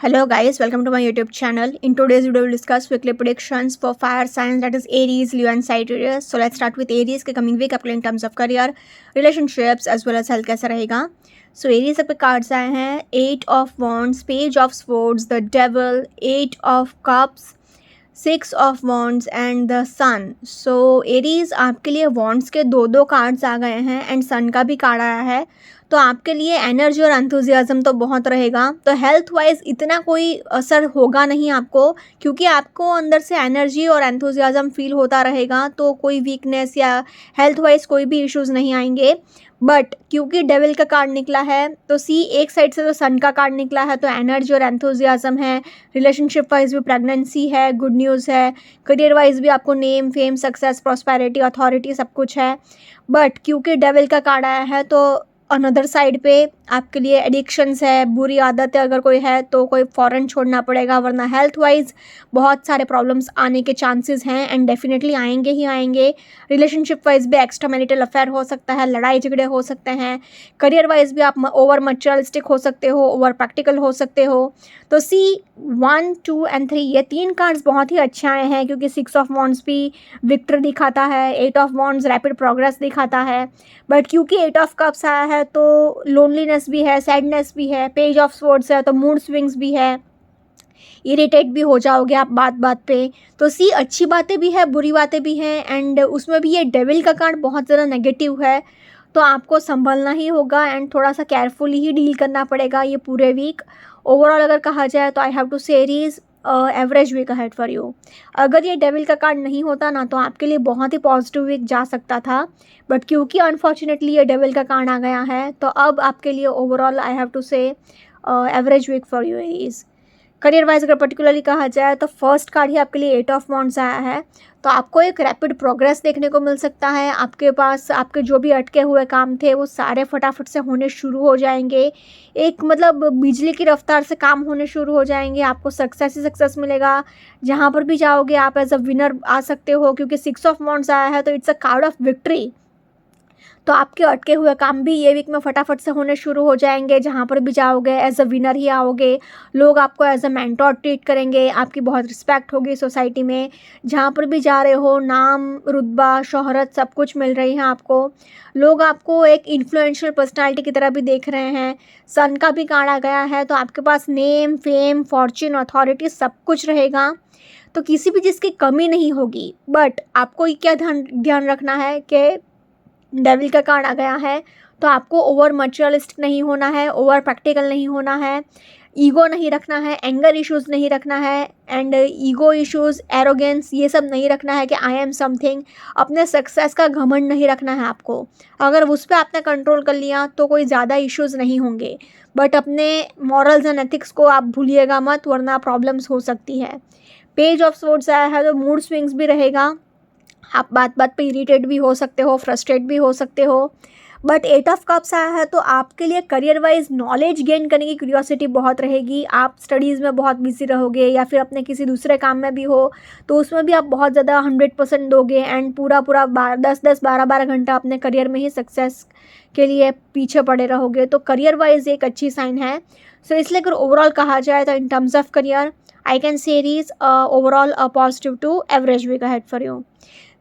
Hello guys, welcome to my YouTube channel. In today's video, we'll discuss weekly predictions for fire signs, that is Aries, Leo and Sagittarius. So let's start with Aries के coming week आपके लिए in terms of career, relationships as well as health कैसा रहेगा. So Aries पे cards आए हैं 8 of Wands, Page of Swords, the Devil, 8 of Cups, 6 of Wands and the Sun. So Aries आपके लिए Wands के दो कार्ड्स आ गए हैं एंड Sun का भी कार्ड आया है. तो आपके लिए एनर्जी और एंथुजियाज्म तो बहुत रहेगा. तो हेल्थ वाइज इतना कोई असर होगा नहीं आपको, क्योंकि आपको अंदर से एनर्जी और एंथुजियाज्म फील होता रहेगा. तो कोई वीकनेस या हेल्थ वाइज कोई भी इश्यूज़ नहीं आएंगे. बट क्योंकि डेविल का कार्ड निकला है तो एक साइड से तो सन का कार्ड निकला है, तो एनर्जी और एंथुजियाज्म है. रिलेशनशिप वाइज भी प्रेगनेंसी है, गुड न्यूज़ है. करियर वाइज भी आपको name, fame, success, prosperity, authority सब कुछ है. बट क्योंकि डेविल का कार्ड आया है तो अनदर साइड पे आपके लिए एडिक्शंस है, बुरी आदतें अगर कोई है तो कोई फ़ौरन छोड़ना पड़ेगा, वरना हेल्थ वाइज बहुत सारे प्रॉब्लम्स आने के चांसेस हैं एंड डेफिनेटली आएंगे ही आएंगे. रिलेशनशिप वाइज भी एक्स्ट्रा मैरिटल अफेयर हो सकता है, लड़ाई झगड़े हो सकते हैं. करियर वाइज भी आप ओवर मटेरियलिस्टिक हो सकते हो, ओवर प्रैक्टिकल हो सकते हो. तो 1, 2 एंड 3 ये 3 कार्ड्स बहुत ही अच्छे आए हैं, क्योंकि 6 ऑफ वॉन्ड्स भी विक्ट्री दिखाता है, 8 ऑफ वॉन्ड्स रैपिड प्रोग्रेस दिखाता है. बट क्योंकि 8 ऑफ कप्स आया है तो लोनलीनेस भी है, सैडनेस भी है. पेज ऑफ स्वॉर्ड्स है तो मूड स्विंग्स भी है, इरिटेट भी हो जाओगे आप बात बात पे. तो अच्छी बातें भी है, बुरी बातें भी हैं एंड उसमें भी ये डेविल का कार्ड बहुत ज़्यादा नेगेटिव है. तो आपको संभलना ही होगा एंड थोड़ा सा केयरफुली ही डील करना पड़ेगा ये पूरे वीक. ओवरऑल अगर कहा जाए तो I have to say Aries average week ahead for you. अगर ये डेविल का कार्ड नहीं होता ना तो आपके लिए बहुत ही पॉजिटिव वीक जा सकता था. बट क्योंकि अनफॉर्चुनेटली ये डेविल का कार्ड आ गया है तो अब आपके लिए overall I have to say average week for you Aries. Career wise अगर पर्टिकुलरली कहा जाए तो फर्स्ट कार्ड ही आपके लिए 8 ऑफ वॉन्ड्स आया है. तो आपको एक रैपिड प्रोग्रेस देखने को मिल सकता है. आपके पास आपके जो भी अटके हुए काम थे वो सारे फटाफट से होने शुरू हो जाएंगे. एक मतलब बिजली की रफ्तार से काम होने शुरू हो जाएंगे. आपको सक्सेस ही सक्सेस मिलेगा. जहाँ पर भी जाओगे आप एज अ विनर आ सकते हो, क्योंकि 6 ऑफ वॉन्ड्स आया है तो it's a card of victory. तो आपके अटके हुए काम भी ये वीक में फटाफट से होने शुरू हो जाएंगे. जहाँ पर भी जाओगे एज अ विनर ही आओगे. लोग आपको एज अ मेंटोर ट्रीट करेंगे, आपकी बहुत रिस्पेक्ट होगी सोसाइटी में. जहाँ पर भी जा रहे हो नाम, रुतबा, शोहरत सब कुछ मिल रही है आपको. लोग आपको एक इन्फ्लुएंशियल पर्सनालिटी की तरह भी देख रहे हैं. सन का भी कार्ड आ गया है तो आपके पास नेम, फेम, फॉर्च्यून, अथॉरिटी सब कुछ रहेगा. तो किसी भी चीज़ की कमी नहीं होगी. बट आपको क्या ध्यान रखना है कि डेविल का कार्ड आ गया है तो आपको ओवर मटेरियलिस्टिक नहीं होना है, ओवर प्रैक्टिकल नहीं होना है, ईगो नहीं रखना है, एंगर इश्यूज़ नहीं रखना है एंड ईगो इश्यूज़, एरोगेंस ये सब नहीं रखना है कि आई एम समथिंग. अपने सक्सेस का घमंड नहीं रखना है आपको. अगर उस पर आपने कंट्रोल कर लिया तो कोई ज़्यादा इश्यूज़ नहीं होंगे. बट अपने मॉरल्स एंड एथिक्स को आप भूलिएगा मत, वरना प्रॉब्लम्स हो सकती है. पेज ऑफ स्वॉर्ड्स आया है तो मूड स्विंग्स भी रहेगा. आप बात बात पे इरिटेट भी हो सकते हो, फ्रस्ट्रेट भी हो सकते हो. बट 8 ऑफ कप्स आया है तो आपके लिए करियर वाइज नॉलेज गेन करने की क्यूरियोसिटी बहुत रहेगी. आप स्टडीज़ में बहुत बिजी रहोगे या फिर अपने किसी दूसरे काम में भी हो तो उसमें भी आप बहुत ज़्यादा 100% दोगे एंड पूरा 10-10, 12-12 घंटा अपने करियर में ही सक्सेस के लिए पीछे पड़े रहोगे. तो करियर वाइज एक अच्छी साइन है. सो इसलिए अगर ओवरऑल कहा जाए तो in terms of career I can say is overall positive to average week ahead for you.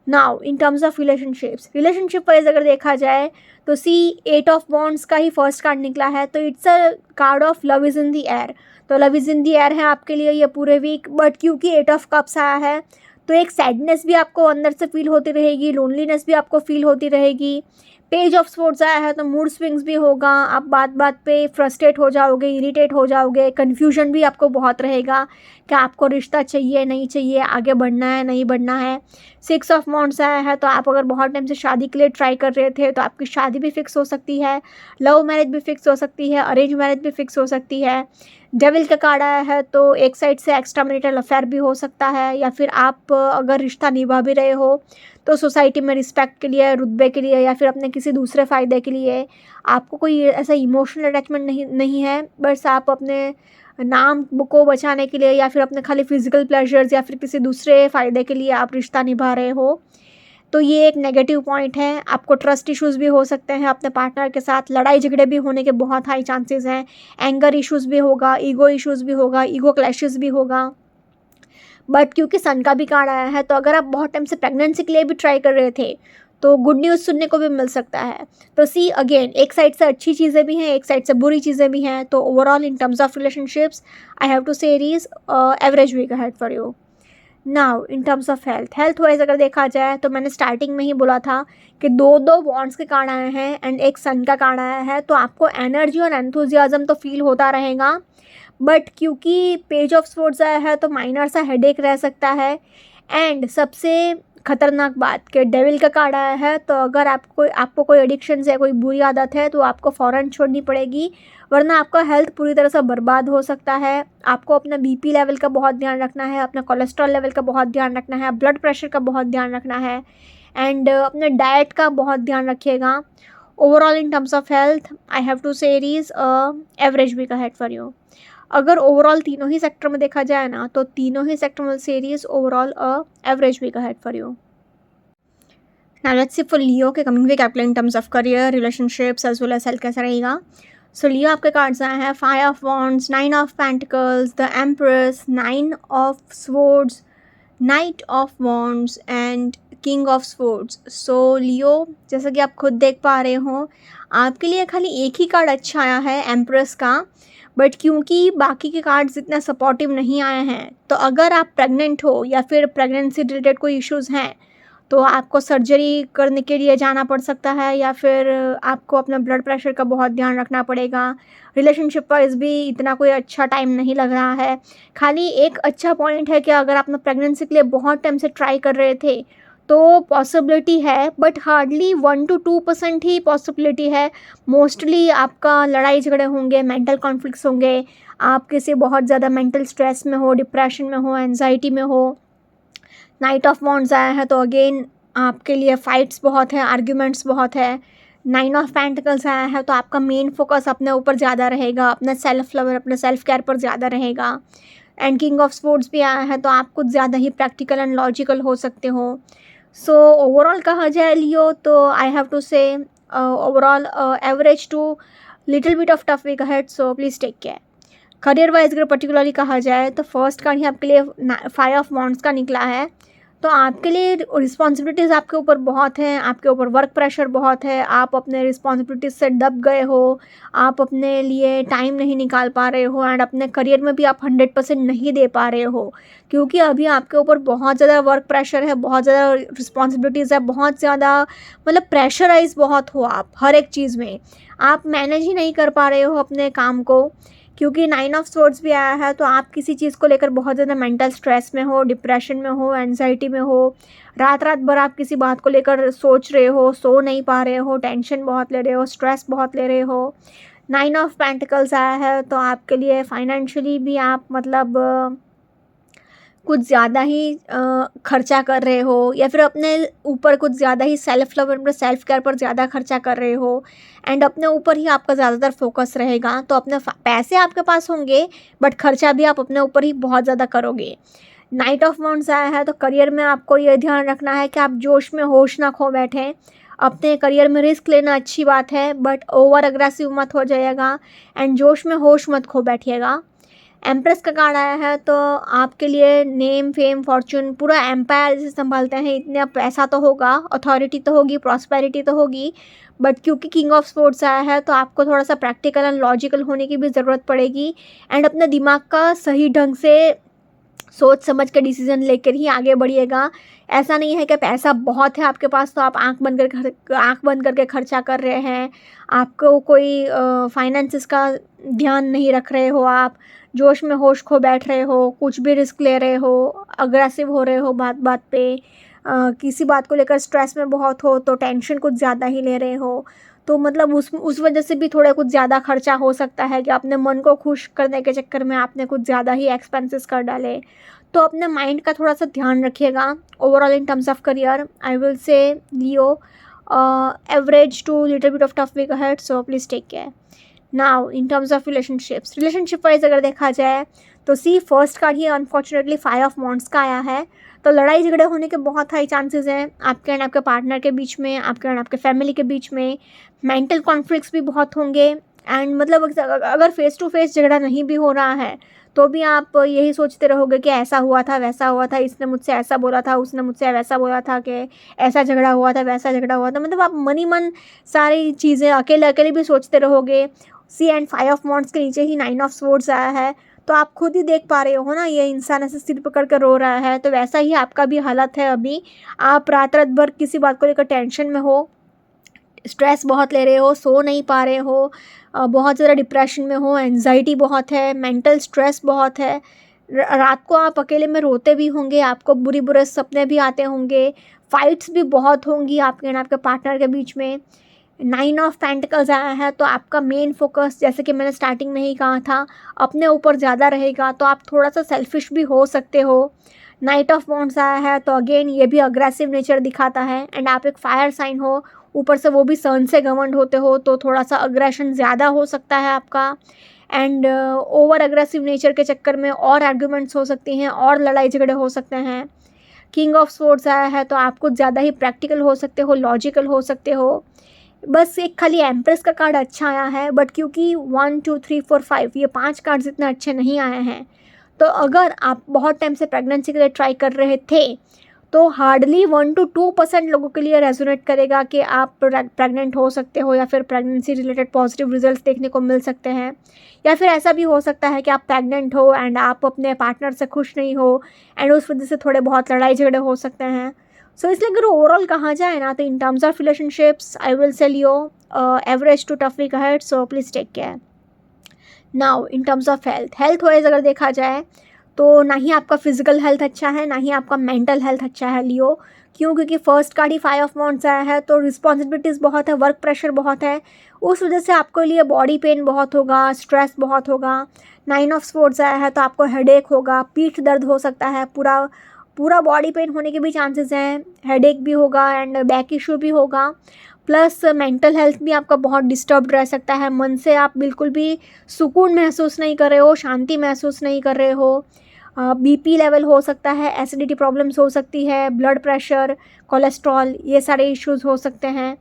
Now in terms of relationship wise अगर देखा जाए तो 8 ऑफ वॉन्ड्स का ही फर्स्ट कार्ड निकला है तो it's a card of love is in the air. तो love is in the air है आपके लिए ये पूरे वीक. बट क्योंकि 8 ऑफ कप्स आया है तो एक सैडनेस भी आपको अंदर से फील होती रहेगी, लोनलीनेस भी आपको फील होती रहेगी. पेज ऑफ स्वॉर्ड्स आया है तो मूड स्विंग्स भी होगा. आप बात बात पे फ्रस्ट्रेट हो जाओगे, इरिटेट हो जाओगे, कन्फ्यूजन भी आपको बहुत रहेगा कि आपको रिश्ता चाहिए नहीं चाहिए, आगे बढ़ना है नहीं बढ़ना है. 6 ऑफ वॉन्ड्स आया है तो आप अगर बहुत टाइम से शादी के लिए ट्राई कर रहे थे तो आपकी शादी भी फिक्स हो सकती है. लव मैरिज भी फिक्स हो सकती है, अरेंज मैरिज भी फिक्स हो सकती है. डेविल का कार्ड आया है तो एक साइड से एक्स्ट्रा मैरिटल अफेयर भी हो सकता है, या फिर आप अगर रिश्ता निभा भी रहे हो तो सोसाइटी में रिस्पेक्ट के लिए, रुतबे के लिए या फिर अपने किसी दूसरे फ़ायदे के लिए. आपको कोई ऐसा इमोशनल अटैचमेंट नहीं है, बस आप अपने नाम को बचाने के लिए या फिर अपने खाली फिजिकल प्लेजर्स या फिर किसी दूसरे फ़ायदे के लिए आप रिश्ता निभा रहे हो. तो ये एक नेगेटिव पॉइंट है। आपको ट्रस्ट इश्यूज़ भी हो सकते हैं अपने पार्टनर के साथ, लड़ाई झगड़े भी होने के बहुत हाई चांसेस हैं, एंगर इश्यूज़ भी होगा, ईगो इश्यूज़ भी होगा, ईगो क्लैशेस भी होगा। बट क्योंकि सन का भी कार्ड आया है, तो अगर आप बहुत टाइम से प्रेगनेंसी के लिए भी ट्राई कर रहे थे तो गुड न्यूज़ सुनने को भी मिल सकता है। तो सी अगेन, एक साइड से अच्छी चीज़ें भी हैं, एक साइड से बुरी चीज़ें भी हैं। तो overall in terms of relationships I have to say Aries average week ahead for you. Now in terms of health wise अगर देखा जाए तो मैंने स्टार्टिंग में ही बोला था कि दो दो वॉन्ड्स के कार्ड आए हैं एंड एक सन का कार्ड आया है, तो आपको एनर्जी और एंथुजियाज्म तो फील होता रहेगा। बट क्योंकि पेज ऑफ स्वॉर्ड्स आया है तो माइनर सा हेडेक रह सकता है। एंड सबसे खतरनाक बात कि डेविल का कार्ड आया है, तो अगर आपको कोई एडिक्शन है, कोई बुरी आदत है, तो आपको फ़ौरन छोड़नी पड़ेगी, वरना आपका हेल्थ पूरी तरह से बर्बाद हो सकता है। आपको अपना बीपी लेवल का बहुत ध्यान रखना है, अपना कोलेस्ट्रॉल लेवल का बहुत ध्यान रखना है, ब्लड प्रेशर का बहुत ध्यान रखना है, एंड अपने डाइट का बहुत ध्यान रखिएगा। Overall in terms of health I have to say Aries average week ahead for you. अगर ओवरऑल तीनों ही सेक्टर में देखा जाए ना, तो तीनों ही सेक्टर में series overall average week ahead for you. Now let's see for Leo के कमिंग वीक आपके in terms of career, relationships as well as health कैसा रहेगा। सो लियो आपके कार्ड्स आए हैं 5 of wands, 9 of pentacles, the empress, 9 of swords, knight of wands and king of swords. So Leo, जैसा कि आप खुद देख पा रहे हो, आपके लिए खाली एक ही कार्ड अच्छा आया है, एम्प्रेस का। बट क्योंकि बाकी के कार्ड्स इतना सपोर्टिव नहीं आए हैं, तो अगर आप प्रेग्नेंट हो या फिर प्रेगनेंसी रिलेटेड कोई इश्यूज़ हैं, तो आपको सर्जरी करने के लिए जाना पड़ सकता है, या फिर आपको अपना ब्लड प्रेशर का बहुत ध्यान रखना पड़ेगा। रिलेशनशिप वाइज भी इतना कोई अच्छा टाइम नहीं लग रहा है। खाली एक अच्छा पॉइंट है कि अगर आप अपना प्रेगनेंसी के लिए बहुत टाइम से ट्राई कर रहे थे, तो पॉसिबिलिटी है, but hardly 1 to 2% he possibility है। मोस्टली आपका लड़ाई झगड़े होंगे, मेंटल कॉन्फ्लिक्ट्स होंगे, आप किसी बहुत ज़्यादा मेंटल स्ट्रेस में हो, डिप्रेशन में हो, एंजाइटी में हो। नाइट ऑफ वॉन्ड्स आया है, तो अगेन आपके लिए फाइट्स बहुत है, आर्ग्यूमेंट्स बहुत है। 9 ऑफ पेंटिकल्स आया है, तो आपका मेन फोकस अपने ऊपर ज़्यादा रहेगा, अपना सेल्फ लवर, अपने सेल्फ केयर पर ज़्यादा रहेगा। एंड किंग ऑफ स्वॉर्ड्स भी आया है, तो आप कुछ ज़्यादा ही प्रैक्टिकल एंड लॉजिकल हो सकते हो। सो ओवरऑल कहा जाए लियो, तो I have to say overall average to little bit of tough week ahead, so please take care. Career wise अगर पर्टिकुलरली कहा जाए, तो फर्स्ट कार्ड ही आपके लिए 5 ऑफ वॉन्ड्स का निकला है। तो आपके लिए रिस्पॉन्सिबिलिटीज़ आपके ऊपर बहुत हैं, आपके ऊपर वर्क प्रेशर बहुत है, आप अपने रिस्पॉन्सिबिलिटीज़ से दब गए हो, आप अपने लिए टाइम नहीं निकाल पा रहे हो, एंड अपने करियर में भी आप 100% नहीं दे पा रहे हो, क्योंकि अभी आपके ऊपर बहुत ज़्यादा वर्क प्रेशर है, बहुत ज़्यादा रिस्पॉन्सिबिलिटीज़ है, बहुत ज़्यादा मतलब प्रेशराइज बहुत हो आप हर एक चीज़ में, आप मैनेज ही नहीं कर पा रहे हो अपने काम को। क्योंकि 9 ऑफ स्वॉर्ड्स भी आया है, तो आप किसी चीज़ को लेकर बहुत ज़्यादा मेंटल स्ट्रेस में हो, डिप्रेशन में हो, एंजाइटी में हो, रात रात भर आप किसी बात को लेकर सोच रहे हो, सो नहीं पा रहे हो, टेंशन बहुत ले रहे हो, स्ट्रेस बहुत ले रहे हो। 9 ऑफ पेंटिकल्स आया है, तो आपके लिए फाइनेंशियली भी आप मतलब कुछ ज़्यादा ही खर्चा कर रहे हो, या फिर अपने ऊपर कुछ ज़्यादा ही सेल्फ लव, अपने सेल्फ केयर पर ज़्यादा खर्चा कर रहे हो, एंड अपने ऊपर ही आपका ज़्यादातर फोकस रहेगा। तो अपने पैसे आपके पास होंगे, बट खर्चा भी आप अपने ऊपर ही बहुत ज़्यादा करोगे। नाइट ऑफ वॉन्ड्स आया है, तो करियर में आपको ये ध्यान रखना है कि आप जोश में होश ना खो बैठें। अपने करियर में रिस्क लेना अच्छी बात है, बट ओवर अग्रेसिव मत हो जाइएगा, एंड जोश में होश मत खो बैठिएगा। एम्प्रेस का कार्ड आया है, तो आपके लिए नेम, फेम, फॉर्चून, पूरा एम्पायर जैसे संभालते हैं, इतना पैसा तो होगा, अथॉरिटी तो होगी, प्रॉस्पेरिटी तो होगी। बट क्योंकि किंग ऑफ स्पोर्ट्स आया है, तो आपको थोड़ा सा प्रैक्टिकल एंड लॉजिकल होने की भी ज़रूरत पड़ेगी, एंड अपने दिमाग का सही ढंग से सोच समझ के डिसीजन लेकर ही आगे बढ़िएगा। ऐसा नहीं है कि पैसा बहुत है आपके पास, तो आप आंख बंद करके खर्चा कर रहे हैं, आपको कोई फाइनेंसिस का ध्यान नहीं रख रहे हो, आप जोश में होश खो बैठ रहे हो, कुछ भी रिस्क ले रहे हो, अग्रेसिव हो रहे हो बात बात पे, किसी बात को लेकर स्ट्रेस में बहुत हो, तो टेंशन कुछ ज़्यादा ही ले रहे हो, तो मतलब उस वजह से भी थोड़ा कुछ ज़्यादा खर्चा हो सकता है कि अपने मन को खुश करने के चक्कर में आपने कुछ ज़्यादा ही एक्सपेंसेस कर डाले। तो अपने माइंड का थोड़ा सा ध्यान रखिएगा। Overall in terms of career I will say Leo average to little bit of tough week ahead, so please take care. Now in terms of relationship wise अगर देखा जाए, तो सी फर्स्ट कार्ड ही अनफॉर्चुनेटली 5 ऑफ वॉन्ड्स का आया है, तो लड़ाई झगड़े होने के बहुत हाई चांसेस हैं आपके एंड आपके पार्टनर के बीच में, आपके एंड आपके फैमिली के बीच में। मेंटल कॉन्फ्लिक्ट्स भी बहुत होंगे एंड मतलब अगर फेस टू फेस झगड़ा नहीं भी हो रहा है तो भी आप यही सोचते रहोगे कि ऐसा हुआ था, वैसा हुआ था, इसने मुझसे ऐसा बोला था, उसने मुझसे वैसा बोला था, कि ऐसा झगड़ा हुआ था, वैसा झगड़ा हुआ था। मतलब आप मन ही मन सारी चीज़ें अकेले अकेले भी सोचते रहोगे। सी एंड 5 ऑफ वांड्स के नीचे ही 9 ऑफ स्वॉर्ड्स आया है, तो आप खुद ही देख पा रहे हो ना, ये इंसान ऐसे सिर पकड़ कर रो रहा है। तो वैसा ही आपका भी हालत है अभी। आप रात रात भर किसी बात को लेकर टेंशन में हो, स्ट्रेस बहुत ले रहे हो, सो नहीं पा रहे हो, बहुत ज़्यादा डिप्रेशन में हो, एंजाइटी बहुत है, मेंटल स्ट्रेस बहुत है। रात को आप अकेले में रोते भी होंगे, आपको बुरे बुरे सपने भी आते होंगे, फाइट्स भी बहुत होंगी आपके एंड आपके पार्टनर के बीच में। 9 ऑफ पेंटिकल्स आया है, तो आपका मेन फोकस, जैसे कि मैंने स्टार्टिंग में ही कहा था, अपने ऊपर ज़्यादा रहेगा, तो आप थोड़ा सा सेल्फिश भी हो सकते हो। नाइट ऑफ वॉन्ड्स आया है, तो अगेन ये भी अग्रेसिव नेचर दिखाता है एंड आप एक फायर साइन हो, ऊपर से वो भी सन से गवर्नड होते हो, तो थोड़ा सा अग्रेशन ज़्यादा हो सकता है आपका एंड ओवर अग्रेसिव नेचर के चक्कर में और आर्ग्यूमेंट्स हो सकती हैं और लड़ाई झगड़े हो सकते हैं। किंग ऑफ स्वॉर्ड्स आया है, तो आप कुछ ज़्यादा ही प्रैक्टिकल हो सकते हो, लॉजिकल हो सकते हो। बस एक खाली एम्प्रेस का कार्ड अच्छा आया है, बट क्योंकि 1 2 3 4 5 ये 5 कार्ड्स इतने अच्छे नहीं आए हैं, तो अगर आप बहुत टाइम से प्रेगनेंसी के लिए ट्राई कर रहे थे तो हार्डली 1 to 2% लोगों के लिए रेजोनेट करेगा कि आप प्रेग्नेंट हो सकते हो, या फिर प्रेगनेंसी रिलेटेड पॉजिटिव रिजल्ट्स देखने को मिल सकते हैं। या फिर ऐसा भी हो सकता है कि आप प्रेग्नेंट हो एंड आप अपने पार्टनर से खुश नहीं हो एंड उस वजह से थोड़े बहुत लड़ाई झगड़े हो सकते हैं। सो इसलिए अगर ओवरऑल कहा जाए ना, तो in terms of relationships I will tell you average to tough week ahead, so please take care. Now in terms of health wise अगर देखा जाए तो ना ही आपका फिजिकल हेल्थ अच्छा है, ना ही आपका मेंटल हेल्थ अच्छा है लियो। क्यों? क्योंकि first card he 5 of wands आया है, तो रिस्पॉन्सिबिलिटीज़ बहुत है, वर्क प्रेशर बहुत है, उस वजह से आपको लिए बॉडी पेन बहुत होगा, स्ट्रेस बहुत होगा। 9 ऑफ स्वॉर्ड्स आया है, तो आपको हेडेक होगा, पीठ दर्द हो सकता है, पूरा पूरा बॉडी पेन होने के भी चांसेस हैं, हेडेक भी होगा एंड बैक इशू भी होगा। प्लस मेंटल हेल्थ भी आपका बहुत डिस्टर्ब्ड रह सकता है, मन से आप बिल्कुल भी सुकून महसूस नहीं कर रहे हो, शांति महसूस नहीं कर रहे हो। बीपी लेवल हो सकता है, एसिडिटी प्रॉब्लम्स हो सकती है, ब्लड प्रेशर, कोलेस्ट्रॉल, ये सारे इश्यूज़ हो सकते हैं।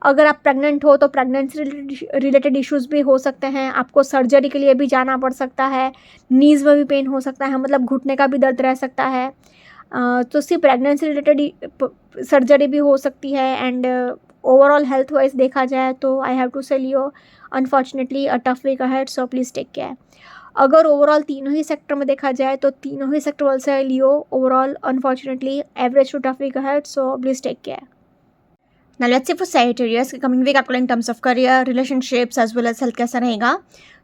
अगर आप प्रेग्नेंट हो तो प्रेगनेंसी रिलेटेड इश्यूज़ भी हो सकते हैं, आपको सर्जरी के लिए भी जाना पड़ सकता है, नीज़ में भी पेन हो सकता है, मतलब घुटने का भी दर्द रह सकता है। तो सिर्फ प्रेगनेंसी रिलेटेड सर्जरी भी हो सकती है एंड ओवरऑल हेल्थ वाइज देखा जाए तो I have to tell you unfortunately a tough week ahead, so please take care. अगर ओवरऑल तीनों ही सेक्टर में देखा जाए तो तीनों ही सेक्टर वाले से Leo overall unfortunately average to tough week ahead, so please take care. Now let's say for Sagittarius, coming week आपको in terms of career, relationships as well as health कैसा रहेगा।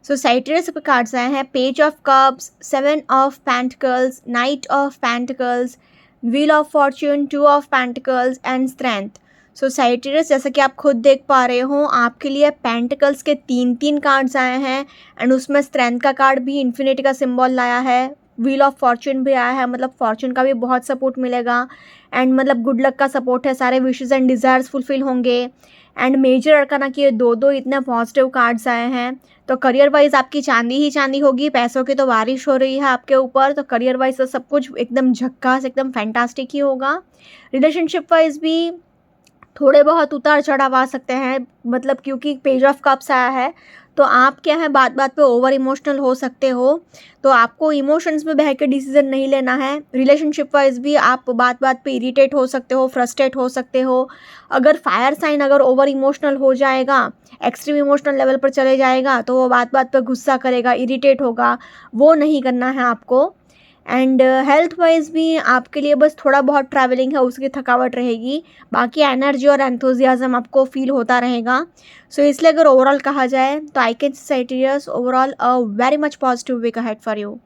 सो Sagittarius के cards आए हैं page of cups, 7 of pentacles, knight of pentacles, wheel of fortune, 2 of pentacles and strength. So Sagittarius, जैसा कि आप खुद देख पा रहे हो, आपके लिए पेंटिकल्स के 3 कार्ड्स आए हैं एंड उसमें स्ट्रेंथ का कार्ड भी इन्फिनिटी का सिंबल लाया है, व्हील ऑफ फॉर्च्यून भी आया है, मतलब फॉर्च्यून का भी बहुत सपोर्ट मिलेगा एंड मतलब गुड लक का सपोर्ट है, सारे विशेज़ एंड डिज़ायर्स फुलफिल होंगे। एंड मेजर अरकाना की ये दो इतने पॉजिटिव कार्ड्स आए हैं, तो करियर वाइज आपकी चांदी ही चांदी होगी, पैसों की तो बारिश हो रही है आपके ऊपर, तो करियर वाइज तो सब कुछ एकदम झक्कास, एकदम फैंटास्टिक ही होगा। रिलेशनशिप वाइज भी थोड़े बहुत उतार चढ़ाव आ सकते हैं, मतलब क्योंकि पेज ऑफ कप्स आया है, तो आप क्या है बात बात पे ओवर इमोशनल हो सकते हो, तो आपको इमोशंस में बह के डिसीजन नहीं लेना है। रिलेशनशिप वाइज भी आप बात बात पे इरिटेट हो सकते हो, फ्रस्ट्रेट हो सकते हो। अगर फायर साइन अगर ओवर इमोशनल हो जाएगा, एक्सट्रीम इमोशनल लेवल पर चले जाएगा, तो वो बात बात पे गुस्सा करेगा, इरिटेट होगा, वो नहीं करना है आपको। एंड हेल्थ वाइज भी आपके लिए बस थोड़ा बहुत ट्रैवलिंग है, उसकी थकावट रहेगी, बाकी एनर्जी और एंथुजियाज्म आपको फील होता रहेगा। सो इसलिए अगर ओवरऑल कहा जाए तो I can say Sagittarius overall a very much positive week ahead for you.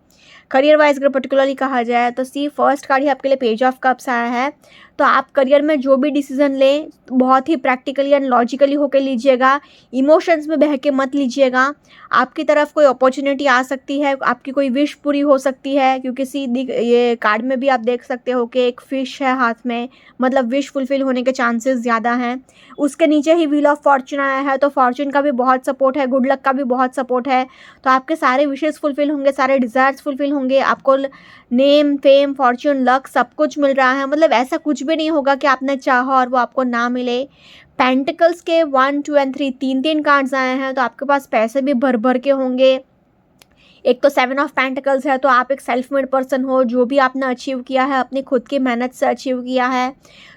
Career wise अगर पर्टिकुलरली कहा जाए तो सी फर्स्ट कार्ड ही आपके लिए पेज ऑफ कप्स आया है, तो आप करियर में जो भी डिसीजन लें बहुत ही प्रैक्टिकली एंड लॉजिकली होकर लीजिएगा, इमोशंस में बह के मत लीजिएगा। आपकी तरफ कोई अपॉर्चुनिटी आ सकती है, आपकी कोई विश पूरी हो सकती है, क्योंकि ये कार्ड में भी आप देख सकते हो कि एक फिश है हाथ में, मतलब विश फुलफिल होने के चांसेस ज़्यादा हैं। उसके नीचे ही व्हील ऑफ फॉर्चून आया है, है तो फॉर्च्यून का भी बहुत सपोर्ट है, गुड लक का भी बहुत सपोर्ट है। तो आपके सारे विशेज़ फुलफ़िल होंगे, सारे डिज़ायर्स फुलफ़िल होंगे, आपको नेम, फेम, फॉर्च्यून, लक सब कुछ मिल रहा है। मतलब ऐसा कुछ भी नहीं होगा कि आपने चाहा और वो आपको ना मिले। पेंटिकल्स के 1, 2 एंड 3 तीन कार्ड्स आए हैं, तो आपके पास पैसे भी भर-भर के होंगे। एक तो 7 ऑफ पेंटिकल्स है, तो आप एक सेल्फ मेड पर्सन हो, जो भी आपने अचीव किया है अपनी खुद की मेहनत से अचीव किया है।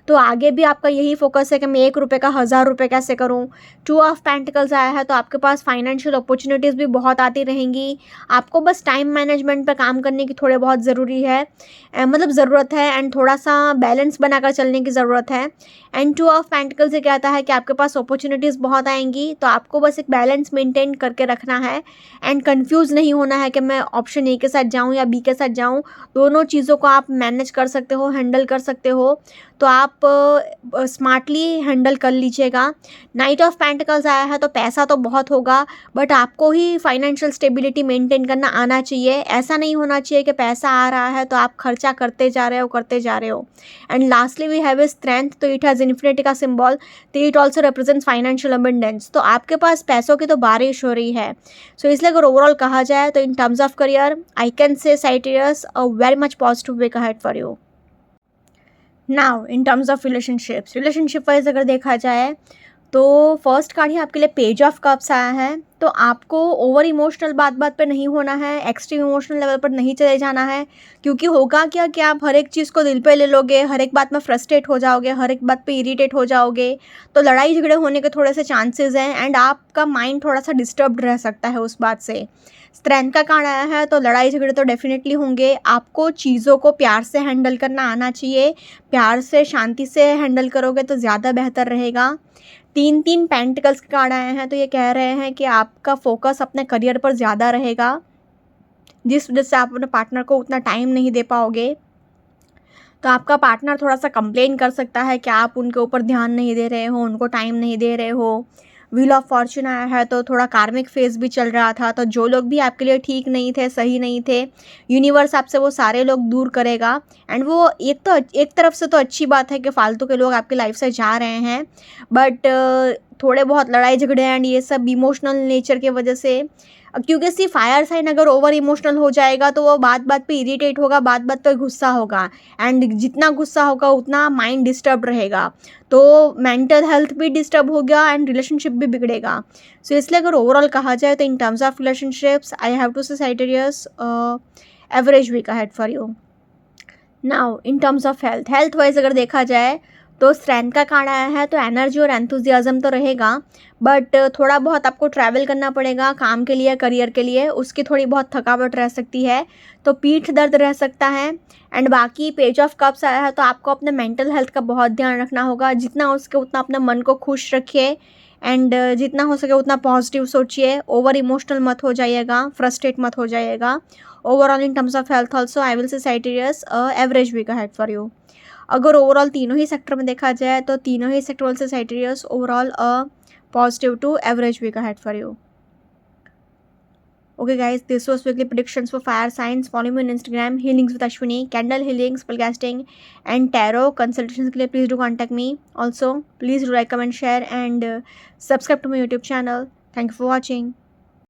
तो आगे भी आपका यही फोकस है कि मैं 1 रुपये का 1000 रुपये कैसे करूं। 2 ऑफ पेंटिकल्स आया है, तो आपके पास फाइनेंशियल अपॉर्चुनिटीज़ भी बहुत आती रहेंगी। आपको बस टाइम मैनेजमेंट पे काम करने की थोड़े बहुत ज़रूरी है, मतलब ज़रूरत है, एंड थोड़ा सा बैलेंस बनाकर चलने की ज़रूरत है। एंड 2 ऑफ पेंटिकल्स ये कहता है कि आपके पास अपॉर्चुनिटीज़ बहुत आएंगी, तो आपको बस एक बैलेंस मेंटेन करके रखना है एंड कंफ्यूज नहीं होना है कि मैं ऑप्शन ए के साथ जाऊं या बी के साथ जाऊं। दोनों चीज़ों को आप मैनेज कर सकते हो, हैंडल कर सकते हो, तो आप स्मार्टली हैंडल कर लीजिएगा। नाइट ऑफ पेंटिकल्स आया है, तो पैसा तो बहुत होगा, बट आपको ही फाइनेंशियल स्टेबिलिटी मेंटेन करना आना चाहिए। ऐसा नहीं होना चाहिए कि पैसा आ रहा है तो आप खर्चा करते जा रहे हो। And lastly we have a strength, तो इट हैज़ इन्फिनिटी का सिंबल, तो it also represents financial abundance. तो आपके पास पैसों की तो बारिश हो रही है। सो इसलिए अगर ओवरऑल कहा जाए तो in terms of career I can say Sagittarius a very much positive week ahead for you. Now in terms of relationship wise अगर देखा जाए तो फर्स्ट कार्ड ही आपके लिए पेज ऑफ कप्स आया है। तो आपको ओवर इमोशनल बात पे नहीं होना है, एक्सट्रीम इमोशनल लेवल पर नहीं चले जाना है, क्योंकि होगा क्या कि आप हर एक चीज़ को दिल पे ले लोगे, हर एक बात में फ्रस्ट्रेट हो जाओगे, हर एक बात पे इरिटेट हो जाओगे, तो लड़ाई झगड़े होने के थोड़े से चांसेस हैं एंड आपका माइंड थोड़ा सा डिस्टर्ब रह सकता है उस बात से। स्ट्रेंथ का कार्ड आया है, तो लड़ाई झगड़े तो डेफिनेटली होंगे। आपको चीज़ों को प्यार से हैंडल करना आना चाहिए, प्यार से शांति से हैंडल करोगे तो ज़्यादा बेहतर रहेगा। 3 पेंटिकल्स के कार्ड आए हैं, तो ये कह रहे हैं कि आपका फोकस अपने करियर पर ज़्यादा रहेगा, जिस वजह से आप अपने पार्टनर को उतना टाइम नहीं दे पाओगे। तो आपका पार्टनर थोड़ा सा कंप्लेन कर सकता है कि आप उनके ऊपर ध्यान नहीं दे रहे हो, उनको टाइम नहीं दे रहे हो। व्हील ऑफ फॉर्च्यून आया है, तो थोड़ा कार्मिक फेज भी चल रहा था, तो जो लोग भी आपके लिए ठीक नहीं थे, सही नहीं थे, यूनिवर्स आपसे वो सारे लोग दूर करेगा। एंड वो एक तरफ से तो अच्छी बात है कि फालतू के लोग आपकी लाइफ से जा रहे हैं, बट थोड़े बहुत लड़ाई झगड़े एंड ये सब इमोशनल नेचर की वजह से, क्योंकि सिर्फ फायर साइन अगर ओवर इमोशनल हो जाएगा तो वो बात बात पे इरिटेट होगा, बात बात पे गुस्सा होगा, एंड जितना गुस्सा होगा उतना माइंड डिस्टर्ब रहेगा, तो मेंटल हेल्थ भी डिस्टर्ब हो गया एंड रिलेशनशिप भी बिगड़ेगा। सो इसलिए अगर ओवरऑल कहा जाए तो in terms of relationships I have to say Sagittarius average week ahead for you. Now in terms of health wise अगर देखा जाए तो स्ट्रेंथ का कार्ड आया है, तो एनर्जी और एंथुजियाज्म तो रहेगा, बट थोड़ा बहुत आपको ट्रैवल करना पड़ेगा काम के लिए, करियर के लिए, उसकी थोड़ी बहुत थकावट रह सकती है, तो पीठ दर्द रह सकता है। एंड बाकी पेज ऑफ कप्स आया है, तो आपको अपने मेंटल हेल्थ का बहुत ध्यान रखना होगा, जितना हो सके उतना अपने मन को खुश रखिए एंड जितना हो सके उतना पॉजिटिव सोचिए, ओवर इमोशनल मत हो जाइएगा, फ्रस्ट्रेट मत हो जाइएगा। Overall in terms of health also I will say Sagittarius average week ahead for you. अगर ओवरऑल तीनों ही सेक्टर में देखा जाए तो तीनों ही सेक्टर से Sagittarius overall positive to average week ahead for you. Okay guys, this was weekly predictions for fire signs. Follow me on Instagram, healings with Ashwini, candle healings, spellcasting and tarot consultations के लिए please do contact me. Also please do like, comment, share and subscribe to my YouTube channel. Thank you for watching.